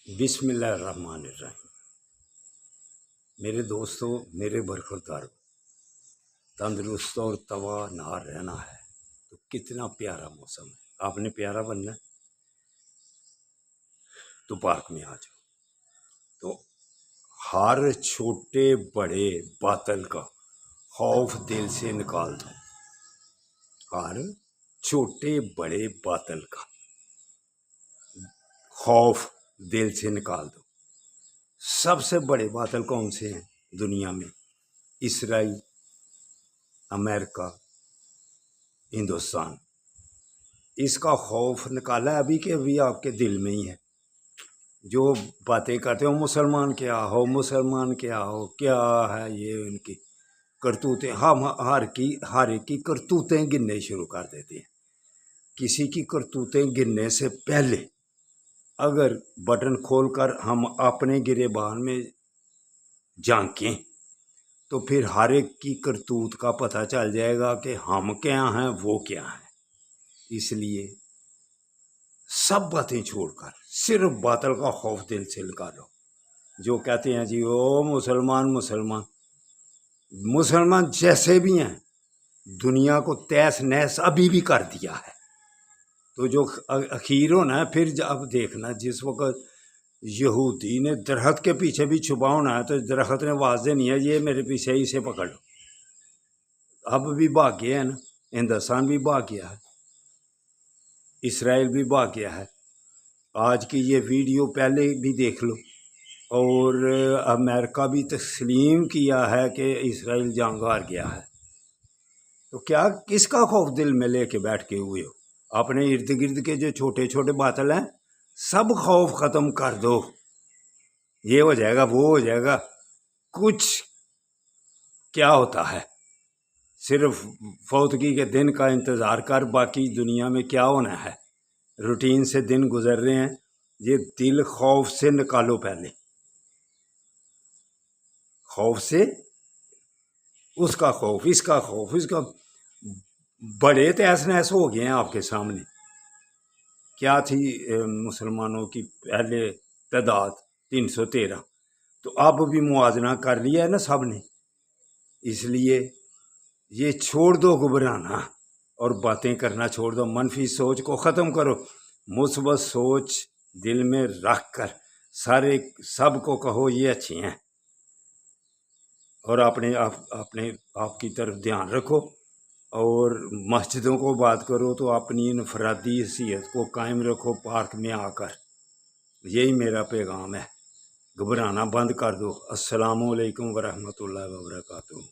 बिस्मिल्लाहिर्रहमानिर्रहीम। मेरे दोस्तों, मेरे बरखुरदारों, तंदुरुस्त और तवानार रहना है तो कितना प्यारा मौसम है। आपने प्यारा बनना है तो पार्क में आ जाओ। तो हर छोटे बड़े बादल का खौफ दिल से निकाल दो। हर छोटे बड़े बादल का खौफ दिल से निकाल दो। सबसे बड़े बादल कौन से हैं दुनिया में? Israel, America, Hindustan. इसका खौफ निकाला अभी के अभी आपके दिल में ही है। जो बातें करते हो मुसलमान क्या हो, मुसलमान क्या हो, क्या है ये उनकी करतूतें। हम हर एक की करतूतें गिनने शुरू कर देते हैं। किसी की करतूतें गिनने से पहले अगर बटन खोलकर हम अपने गिरेबान में झांकें तो फिर हर एक की करतूत का पता चल जाएगा कि हम क्या हैं, वो क्या हैं। इसलिए सब बातें छोड़कर सिर्फ बादल का खौफ दिल से निकालो। जो कहते हैं जी ओ मुसलमान मुसलमान, मुसलमान जैसे भी हैं दुनिया को तहस नहस अभी भी कर दिया है। तो जो अखीर होना है फिर अब देखना, जिस वक्त यहूदी ने दरख्त के पीछे भी छुपा होना है तो दरख्त ने आवाज देनी है ये मेरे पीछे ही से पकड़ लो। अब भी भाग गया है ना, हिंदुस्तान भी भाग गया है, इसराइल भी भाग गया है। आज की ये वीडियो पहले भी देख लो। और अमेरिका भी तस्लीम किया है कि इसराइल जंग हार गया है। तो क्या किसका खौफ दिल में लेके बैठ के हुए हो? अपने इर्द गिर्द के जो छोटे छोटे बादल हैं सब खौफ ख़त्म कर दो। ये हो जाएगा, वो हो जाएगा। कुछ क्या होता है, सिर्फ फौतगी के दिन का इंतज़ार कर, बाकी दुनिया में क्या होना है। रूटीन से दिन गुजर रहे हैं। ये दिल खौफ से निकालो पहले। खौफ से उसका खौफ, इसका खौफ, इसका बड़े तहस नहस हो गए हैं आपके सामने। क्या थी मुसलमानों की पहले तादाद 313, तो अब भी मुआजना कर लिया है ना सब ने। इसलिए ये छोड़ दो घबराना और बातें करना छोड़ दो। मनफी सोच को ख़त्म करो, मुस्बत सोच दिल में रख कर सारे सब को कहो ये अच्छे हैं। और अपने आप की तरफ ध्यान रखो। और मस्जिदों को बात करो तो अपनी इनफरादी हैसियत को कायम रखो पार्क में आकर। यही मेरा पैगाम है। घबराना बंद कर दो। अस्सलामु अलैकुम वरहमतुल्लाहि वबरकातुहू।